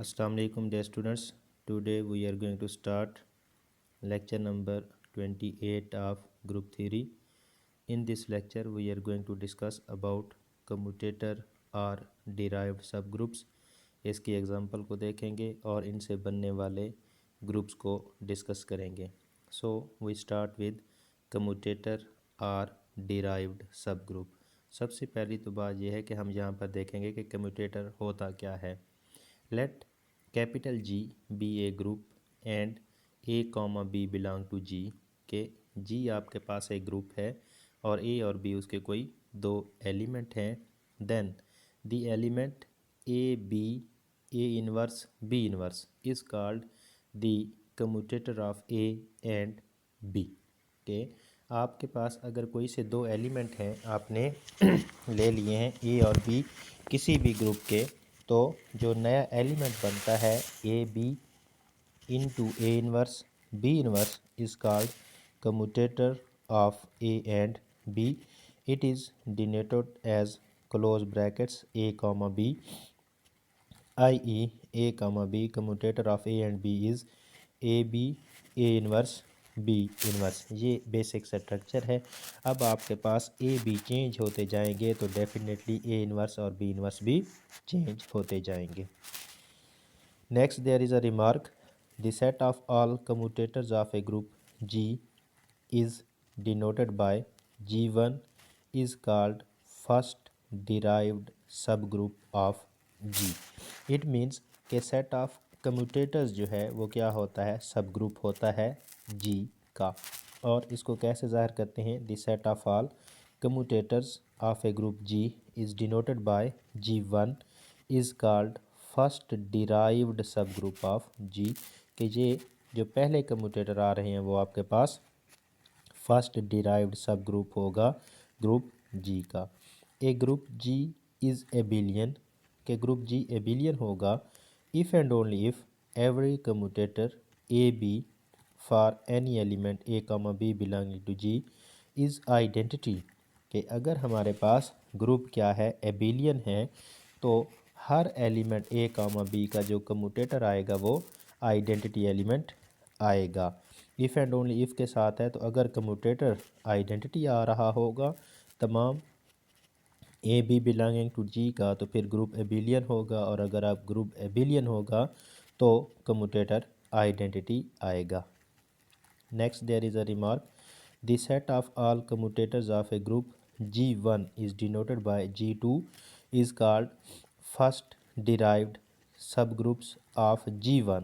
Assalamu alaikum dear students. Today we are going to start lecture number 28 of group theory. In this lecture we are going to discuss about commutator or derived subgroups. इसकी example को देखेंगे और इनसे बनने वाले groups को discuss करेंगे. So we start with commutator or derived subgroup. सबसे पहली तो बात यह है कि हम यहाँ पर देखेंगे कि कम्यूटेटर होता क्या है. Let capital G be a group and A, B belong to G के G आपके पास एक ग्रुप है और A और B उसके कोई दो एलिमेंट हैं. Then the element A, B, A inverse, B inverse is called the commutator of A and B. के आपके पास अगर कोई से दो एलिमेंट हैं आपने ले लिए हैं A और B किसी भी ग्रुप के, तो जो नया एलिमेंट बनता है A B into A inverse B inverse is called commutator of A and B. It is denoted as close brackets A comma B i e A comma B. Commutator of A and B is A B A inverse B inverse. ये basic structure है. अब आपके पास A B change होते जाएंगे तो definitely A inverse और B inverse भी change होते जाएंगे. Next there is a remark. The set of all commutators of a group G is denoted by G1 is called first derived सब group of G. It means के set of commutators जो है वो क्या होता है, सब ग्रुप होता है G का. और इसको कैसे ज़ाहिर करते हैं, the set of all commutators of a group G is denoted by G1 is called first derived सब ग्रुप ऑफ G. कि ये जो पहले कम्यूटेटर आ रहे हैं वो आपके पास फर्स्ट डिराइव्ड सब ग्रुप होगा ग्रुप G का. A group G is abelian के ग्रुप G एबिलियन होगा if and only if every commutator A B for any element A comma B belonging to G is identity. कि अगर हमारे पास group क्या है, एबिलियन है, तो हर एलिमेंट ए कॉमा बी का जो कम्यूटेटर आएगा वो आइडेंटिटी एलिमेंट आएगा. इफ़ एंड ओनली इफ़ के साथ है, तो अगर कम्यूटेटर आइडेंटिटी आ रहा होगा तमाम A B belonging to G का, तो फिर ग्रुप एबिलियन होगा. और अगर आप ग्रुप एबिलियन होगा तो कम्यूटेटर आइडेंटिटी आएगा. Next there is a remark. The set of all commutators of a group G1 is denoted by G2 is called first derived सब groups of G1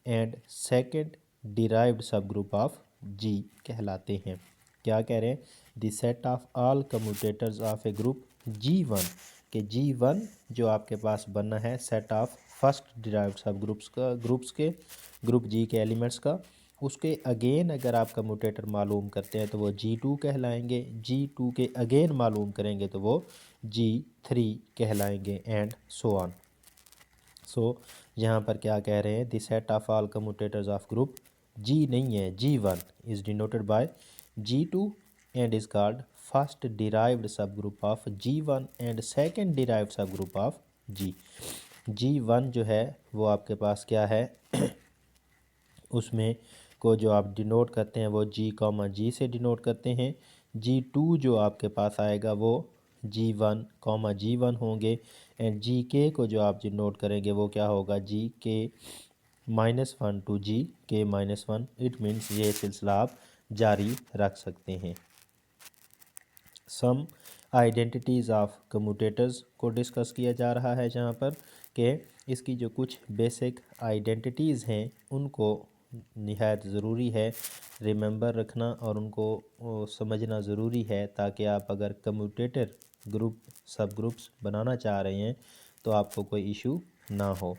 and second derived सब group of G कहलाते हैं. क्या कह रहे हैं, the set of all commutators of a group G1 के G1 जो आपके पास बनना है set of first derived subgroups का, ग्रुप्स के ग्रुप G के एलिमेंट्स का, उसके अगेन अगर आप कम्यूटेटर मालूम करते हैं तो वो G2 कहलाएंगे. G2 के अगेन मालूम करेंगे तो वो G3 कहलाएंगे एंड सो ऑन. सो यहाँ पर क्या कह रहे हैं, the set of all commutators of group G नहीं है, G1 is denoted by G2 and is called first derived सब group of G1 and second derived सब ग्रुप ऑफ G. G1 जो है वो आपके पास क्या है उसमें को जो आप डिनोट करते हैं वो G कॉमा G से डिनोट करते हैं. G2 जो आपके पास आएगा वो G1 कॉमा G1 होंगे एंड GK को जो आप डिनोट करेंगे वो क्या होगा, GK-1 to GK-1. It means ये सिलसिला आप जारी रख सकते हैं. सम आइडेंटिटीज़ ऑफ कम्यूटेटर्स को डिस्कस किया जा रहा है जहाँ पर कि इसकी जो कुछ बेसिक आइडेंटिटीज़ हैं उनको निहायत ज़रूरी है रिमेंबर रखना और उनको समझना ज़रूरी है, ताकि आप अगर कम्यूटेटर ग्रुप सब ग्रुप्स बनाना चाह रहे हैं तो आपको कोई इशू ना हो.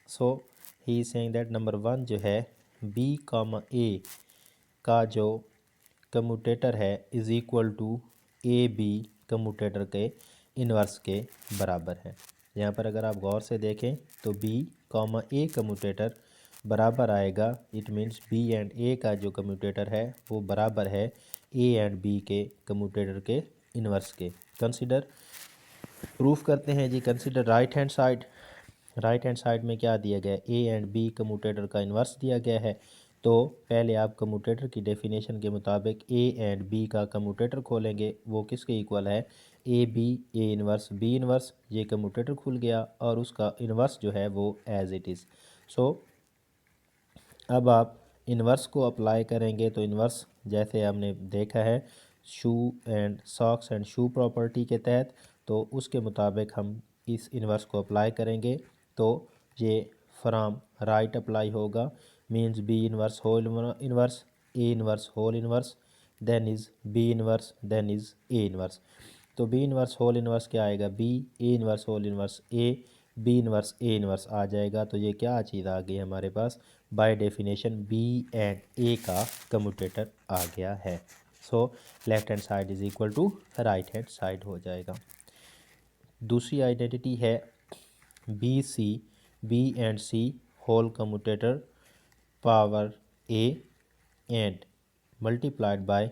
सो ही सेइंग दैट नंबर 1 जो है B कॉमा A का जो कम्यूटेटर है is equal to A B commutator के इन्वर्स के बराबर है. यहाँ पर अगर आप गौर से देखें तो B कॉमा A कम्यूटेटर बराबर आएगा. It means B and A का जो कम्यूटेटर है वो बराबर है A एंड B के कम्यूटेटर के इन्वर्स के. कंसिडर प्रूफ करते हैं जी. Consider right hand side. Right hand side में क्या दिया गया है, ए एंड बी कम्यूटेटर का इन्वर्स दिया गया है। तो पहले आप कम्यूटेटर की डेफिनेशन के मुताबिक ए एंड बी का कम्यूटेटर खोलेंगे, वो किसके इक्वल है, A B, A inverse B inverse. ये कम्यूटेटर खुल गया और उसका इन्वर्स जो है वो एज इट इज़। सो अब आप इन्वर्स को अप्लाई करेंगे तो इन्वर्स जैसे हमने देखा है shoe and socks and shoe property के तहत, तो उसके मुताबिक हम इस इन्वर्स को अप्लाई करेंगे तो ये फ्रॉम राइट अप्लाई होगा, means B inverse whole inverse, A inverse whole inverse, then is B inverse, then is A inverse. तो बी इन्वर्स होल इन्वर्स क्या आएगा, B, A inverse whole inverse A, B inverse A inverse आ जाएगा। तो ये क्या चीज़ आ गई हमारे पास, by definition B and A का कम्यूटेटर आ गया है। So left hand side is equal to right hand side हो जाएगा। दूसरी आइडेंटिटी है B C, B and C whole commutator power A and multiplied by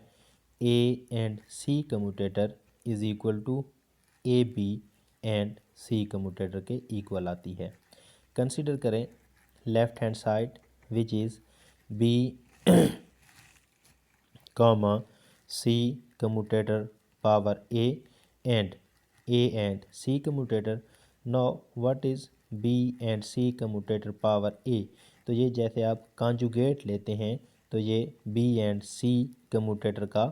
A and C commutator is equal to A B and C commutator के इक्वल आती है। Consider करें left hand side which is B comma C commutator power A and C commutator. Now what is B and C commutator power A, तो ये जैसे आप conjugate लेते हैं तो ये बी एंड सी कम्यूटेटर का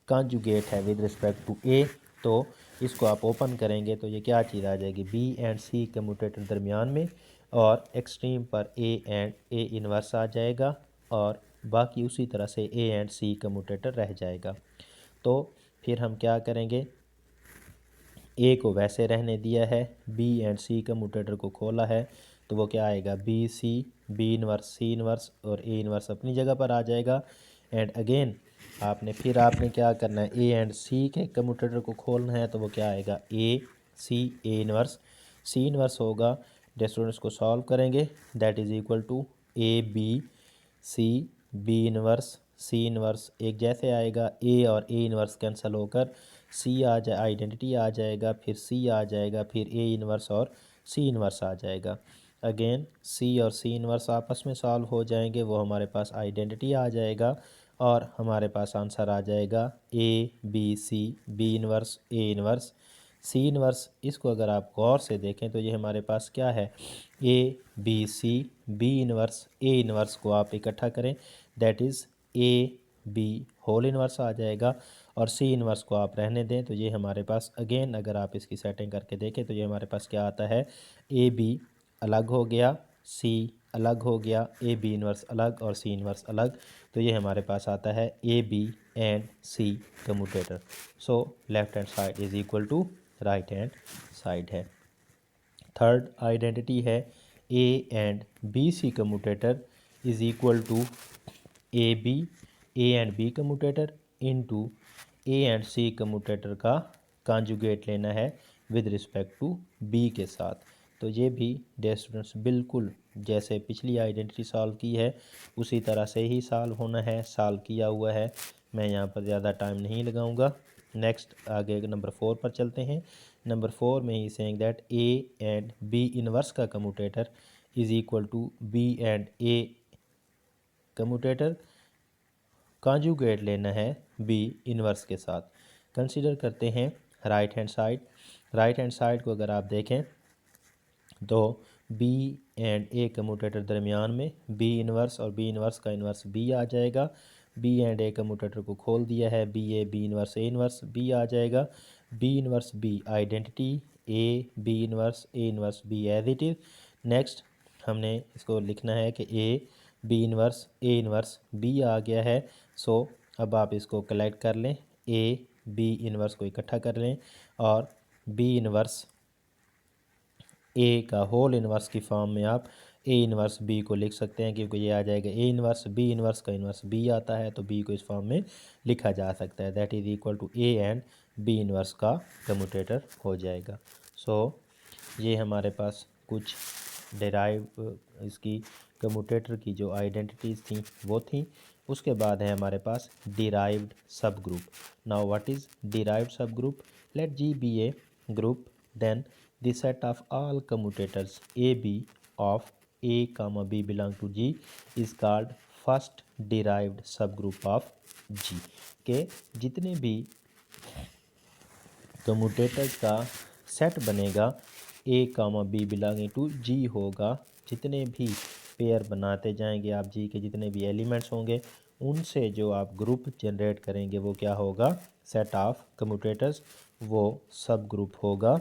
कॉन्जुगेट है विद रिस्पेक्ट टू ए। तो इसको आप ओपन करेंगे तो ये क्या चीज़ आ जाएगी, बी एंड सी कम्यूटेटर दरमियान में, और एक्सट्रीम पर ए एंड ए इन्वर्स आ जाएगा और बाकी उसी तरह से ए एंड सी कम्यूटेटर रह जाएगा। तो फिर हम क्या करेंगे, ए को वैसे रहने दिया है, बी एंड सी कम्यूटेटर को खोला है, तो वो क्या आएगा, B C, B inverse C inverse और ए इन्वर्स अपनी जगह पर आ जाएगा। एंड अगेन आपने क्या करना है, ए एंड सी के कम्यूटेटर को खोलना है, तो वो क्या आएगा, A C, A inverse C inverse होगा। स्टूडेंट्स को सॉल्व करेंगे, that is equal to A B C, B inverse C inverse एक जैसे आएगा, ए और ए इन्वर्स कैंसिल होकर सी आ जाए, आइडेंटिटी आ जाएगा, फिर सी आ जाएगा, फिर ए इन्वर्स और सी इन्वर्स आ जाएगा। अगेन सी और सी इन्वर्स आपस में सॉल्व हो जाएंगे, वो हमारे पास आइडेंटिटी आ जाएगा और हमारे पास आंसर आ जाएगा A B C, B inverse A inverse C inverse. इसको अगर आप गौर से देखें तो ये हमारे पास क्या है, A B C, B inverse A inverse को आप इकट्ठा करें, that is A B whole inverse आ जाएगा, और सी इन्वर्स को आप रहने दें तो ये हमारे पास अगेन अगर आप इसकी सेटिंग करके देखें तो ये हमारे पास क्या आता है, ए बी अलग हो गया, सी अलग हो गया, ए बी इन्वर्स अलग और सी इन्वर्स अलग, तो ये हमारे पास आता है A B and C commutator. So left hand side is equal to right hand side है। थर्ड आइडेंटिटी है A and B C commutator is equal to A B, A and B commutator into A and C commutator का conjugate लेना है with respect to be के साथ। तो ये भी डियर स्टूडेंट्स बिल्कुल जैसे पिछली आइडेंटिटी सॉल्व की है उसी तरह से ही सॉल्व होना है, सॉल्व किया हुआ है, मैं यहाँ पर ज़्यादा टाइम नहीं लगाऊंगा। नेक्स्ट आगे नंबर 4 पर चलते हैं। नंबर 4 में ही saying that A and B inverse का commutator is equal to B and A commutator conjugate लेना है बी इनवर्स के साथ। कंसीडर करते हैं right hand side. Right hand side को अगर आप देखें तो बी एंड ए कम्यूटेटर दरमियान में बी इनवर्स और बी इनवर्स का इनवर्स बी आ जाएगा। बी एंड ए कम्यूटेटर को खोल दिया है, B A B inverse B आ जाएगा। B inverse B identity, A B inverse B as it is. Next हमने इसको लिखना है कि A B inverse A inverse B आ गया है। सो अब आप इसको कलेक्ट कर लें, ए बी इनवर्स को इकट्ठा कर लें और बी इनवर्स ए का होल इनवर्स की फॉर्म में आप ए इनवर्स बी को लिख सकते हैं, क्योंकि ये आ जाएगा ए इनवर्स बी इनवर्स का इनवर्स बी आता है, तो बी को इस फॉर्म में लिखा जा सकता है, that is equal to A and B inverse का कम्यूटेटर हो जाएगा। सो ये हमारे पास कुछ डेराइव इसकी कम्यूटेटर की जो आइडेंटिटीज़ थी वो थी। उसके बाद है हमारे पास डिराइव्ड सब group. Now what is derived सब group, let G be a group, then the set of all commutators AB of A comma B belong to G is called first derived subgroup of G। के जितने भी commutators का set बनेगा A comma B belonging to G होगा, जितने भी pair बनाते जाएंगे आप G के जितने भी एलिमेंट्स होंगे उनसे जो आप ग्रुप जनरेट करेंगे वो क्या होगा, सेट ऑफ कम्यूटेटर्स, वो सब ग्रुप होगा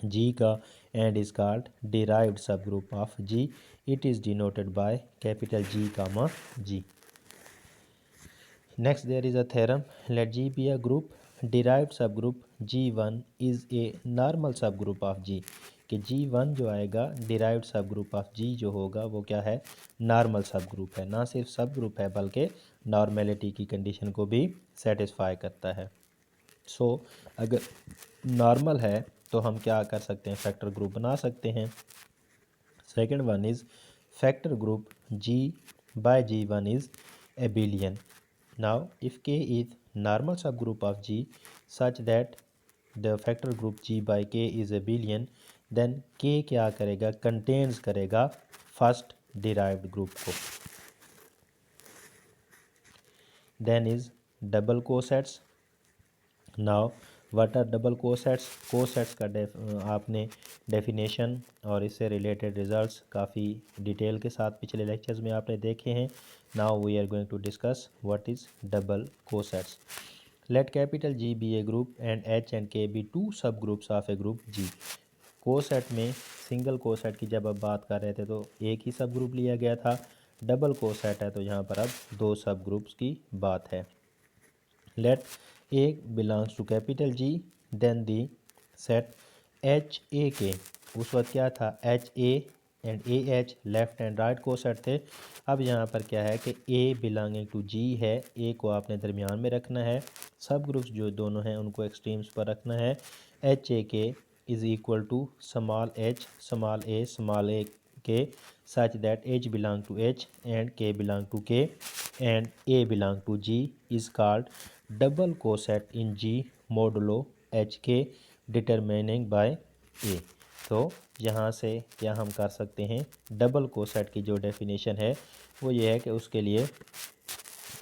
G का and is called derived subgroup of G। It is denoted by capital G comma G। Next there is a theorem, let G be a group, derived subgroup G1 is a normal subgroup of G। कि G1 जो आएगा derived subgroup of G जो होगा वो क्या है, normal subgroup है, ना सिर्फ सबग्रुप है बल्कि नॉर्मेलिटी की कंडीशन को भी सेटिस्फाई करता है। सो अगर नॉर्मल है तो हम क्या कर सकते हैं, फैक्टर ग्रुप बना सकते हैं। Second one is factor group G by G1 is abelian। Now if K is normal subgroup of G such that the factor group G by K is abelian, then K क्या करेगा, contains करेगा first derived group को। then is double cosets। Now what are double cosets, cosets का आपने definition और इससे related results काफ़ी detail के साथ पिछले लेक्चर्स में आपने देखे हैं। Now we are going to discuss what is double cosets. Let capital G be a group and H and K be two sub groups of a group G. Coset में single coset की जब अब बात कर रहे थे तो एक ही सब ग्रुप लिया गया था, डबल कोसेट है तो यहाँ पर अब दो सब ग्रुप्स की बात है। let A belongs to capital G then the set H A K, उस वक्त क्या था H A and A H left and right को सेट थे। अब यहाँ पर क्या है कि A बिलोंगिंग टू G है, A को आपने दरमियान में रखना है, सब ग्रुप्स जो दोनों हैं उनको एक्सट्रीम्स पर रखना है। H A K is equal to small h small a k such that H belong to H and K belong to K and A belong to G is called double coset in G modulo HK determining by A। तो यहाँ से क्या हम कर सकते हैं, double coset की जो डेफिनेशन है वो ये है कि उसके लिए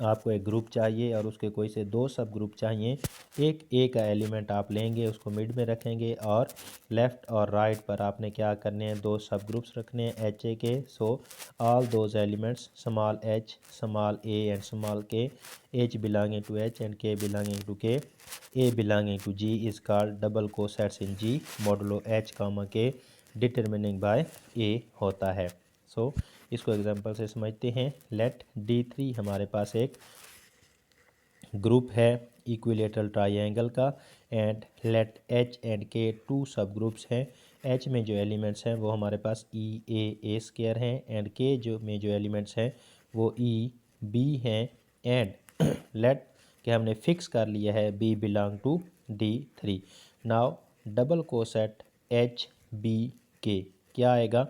आपको एक ग्रुप चाहिए और उसके कोई से दो सब ग्रुप चाहिए। एक ए का एलिमेंट आप लेंगे, उसको मिड में रखेंगे और लेफ़्ट और राइट पर आपने क्या करने हैं, दो सब ग्रुप्स रखने हैं H A K. So all those elements small H small A and small K, H belonging to H and K belonging to K, A belonging to G is called double cosets in G modulo H comma K determining bye ए होता है। सो इसको example से समझते हैं। Late D3 हमारे पास एक group है equilateral triangle का and let H and K two sub groups हैं। H में जो एलिमेंट्स हैं वो हमारे पास E A हैं एंड K जो में जो एलिमेंट्स हैं वो E B हैं एंड लेट के हमने फिक्स कर लिया है B belong to D3। Now double coset H B K क्या आएगा,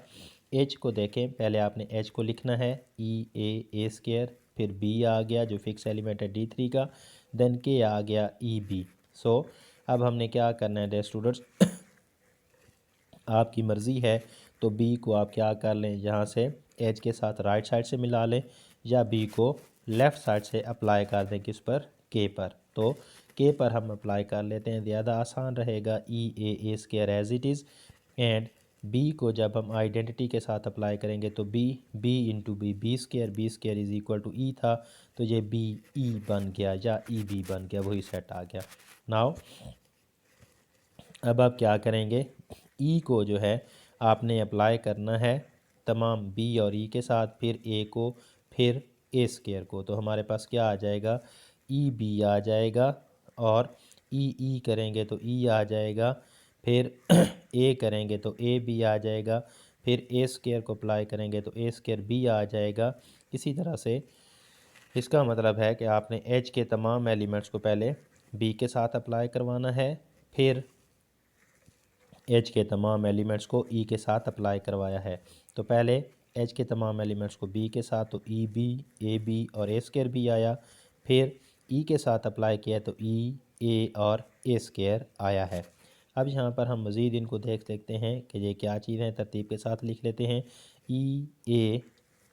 H को देखें, पहले आपने H को लिखना है A, फिर B आ गया जो फिक्स एलिमेंट है D3 का, देन K आ गया EB। सो अब हमने क्या करना है डियर स्टूडेंट्स, आपकी मर्ज़ी है तो B को आप क्या कर लें, यहाँ से H के साथ राइट साइड से मिला लें या B को लेफ़्ट साइड से अप्लाई कर दें किस पर, K पर। तो K पर हम अप्लाई कर लेते हैं, ज़्यादा आसान रहेगा A as it is and B को जब हम आइडेंटिटी के साथ अप्लाई करेंगे तो B into B square is equal to E था तो ये BE बन गया या EB बन गया, वही सेट आ गया। नाउ अब आप क्या करेंगे, E को जो है आपने अप्लाई करना है तमाम B और E के साथ, फिर A को, फिर A स्केयर को। तो हमारे पास क्या आ जाएगा, EB आ जाएगा और E करेंगे तो E आ जाएगा, फिर A करेंगे तो AB आ जाएगा, फिर A स्केयर को अप्लाई करेंगे तो A स्केयर B आ जाएगा। इसी तरह से इसका मतलब है कि आपने H के तमाम एलिमेंट्स को पहले B के साथ अप्लाई करवाना है, फिर H के तमाम एलिमेंट्स को E के साथ अप्लाई करवाया है। तो पहले H के तमाम एलिमेंट्स को B के साथ तो EB AB और A स्केयर B आया, फिर E के साथ अप्लाई किया तो E A और A स्केयर आया है। अब यहाँ पर हम मज़ीद इनको देख लेते हैं कि ये क्या चीज़ है। तरतीब के साथ लिख लेते हैं।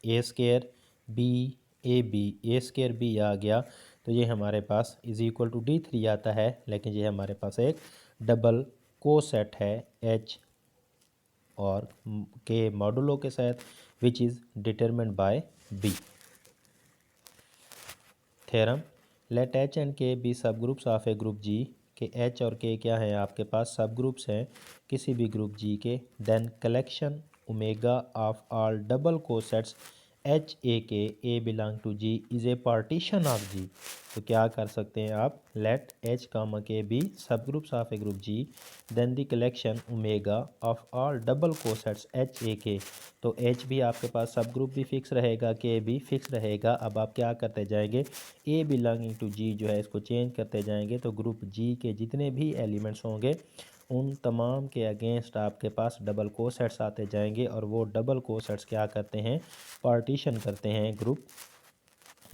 A square, B A B, A square B आ गया तो ये हमारे पास इज़ इक्वल टू D3 आता है, लेकिन ये हमारे पास एक डबल कोसेट है H और के मॉडुलो के साथ which is determined by B. Theorem, let H and K be sub groups of a group G, के एच और के क्या हैं आपके पास सब ग्रुप्स हैं किसी भी ग्रुप जी के। Then collection omega of all double cosets H A K A belong to G is a partition of G. तो क्या कर सकते हैं आप, late H comma K be sub groups of a group G, then the collection omega of all double cosets H A K. तो H भी आपके पास सब ग्रुप भी फिक्स रहेगा, के भी फिक्स रहेगा। अब आप क्या करते जाएंगे, ए बिलोंगिंग टू जी जो है इसको चेंज करते जाएंगे तो ग्रुप जी के जितने भी एलिमेंट्स होंगे उन तमाम के अगेंस्ट आपके पास डबल कोसेट्स आते जाएंगे और वो डबल कोसेट्स क्या करते हैं, पार्टीशन करते हैं ग्रुप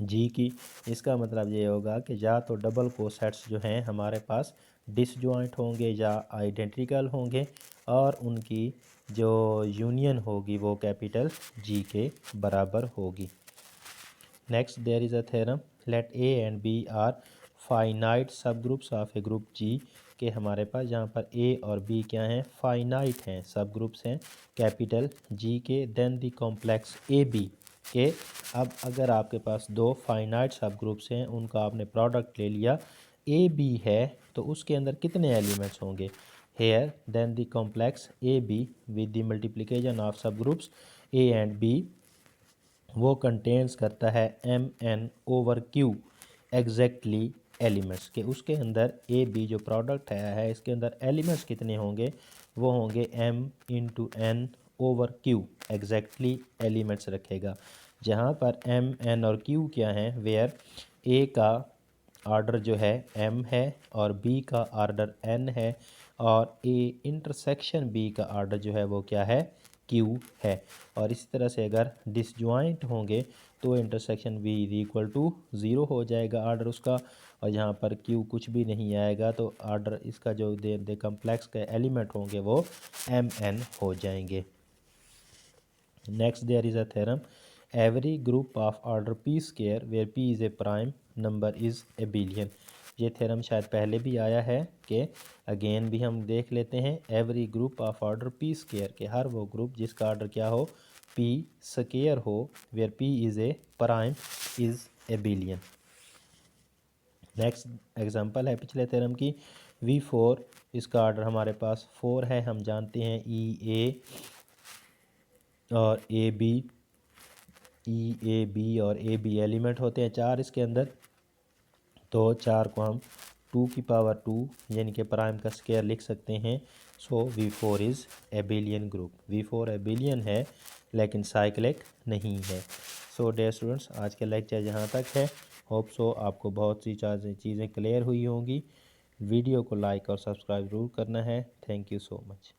जी की। इसका मतलब ये होगा कि या तो डबल कोसेट्स जो हैं हमारे पास डिसजॉइंट होंगे या आइडेंटिकल होंगे और उनकी जो यूनियन होगी वो कैपिटल जी के बराबर होगी। Next there is a theorem, let A and B are finite sub groups of a group G, के हमारे पास यहाँ पर ए और बी क्या हैं, फाइनाइट हैं, सब ग्रुप्स हैं कैपिटल जी के। Then the complex A B के, अब अगर आपके पास दो फाइनाइट सब ग्रुप्स हैं उनका आपने प्रोडक्ट ले लिया, ए बी है तो उसके अंदर कितने एलिमेंट्स होंगे, here then the complex A B with the multiplication of sub groups A and B, वो कंटेन्स करता है M N over Q exactly elements के। उसके अंदर ए बी जो प्रोडक्ट है इसके अंदर एलिमेंट्स कितने होंगे, वो होंगे M into N over Q, exactly elements रखेगा। जहाँ पर एम एन और क्यू क्या हैं, वेयर ए का आर्डर जो है एम है और बी का आर्डर एन है और ए इंटरसेक्शन बी का आर्डर जो है वो क्या है, क्यू है। और इसी तरह से अगर डिसजॉइंट होंगे तो intersection B is equal to zero हो जाएगा आर्डर उसका, और यहाँ पर क्यू कुछ भी नहीं आएगा तो आर्डर इसका जो दे कम्प्लेक्स के एलिमेंट होंगे वो एम एन हो जाएंगे। Next there is a theorem, every group of order P square where P is a prime number is abelian. ये थ्योरम शायद पहले भी आया है कि अगेन भी हम देख लेते हैं। Every group of order P square, के हर वो ग्रुप जिसका ऑर्डर क्या हो, पी स्क्वायर हो, where P is a prime is abelian. Next example है पिछले थ्योरम की, V4 इसका ऑर्डर हमारे पास 4 है, हम जानते हैं ई ए और A B, E A B और ए बी एलिमेंट होते हैं 4 इसके अंदर, तो 4 को हम 2 की पावर 2 यानी कि प्राइम का स्क्वायर लिख सकते हैं। सो V4 is abelian group, V4 एबिलियन है लेकिन साइक्लिक नहीं है। सो डियर स्टूडेंट्स, आज का लेक्चर यहाँ तक है। होप सो आपको बहुत सी चीज़ें क्लियर हुई होंगी। वीडियो को लाइक और सब्सक्राइब ज़रूर करना है। Thank you so much.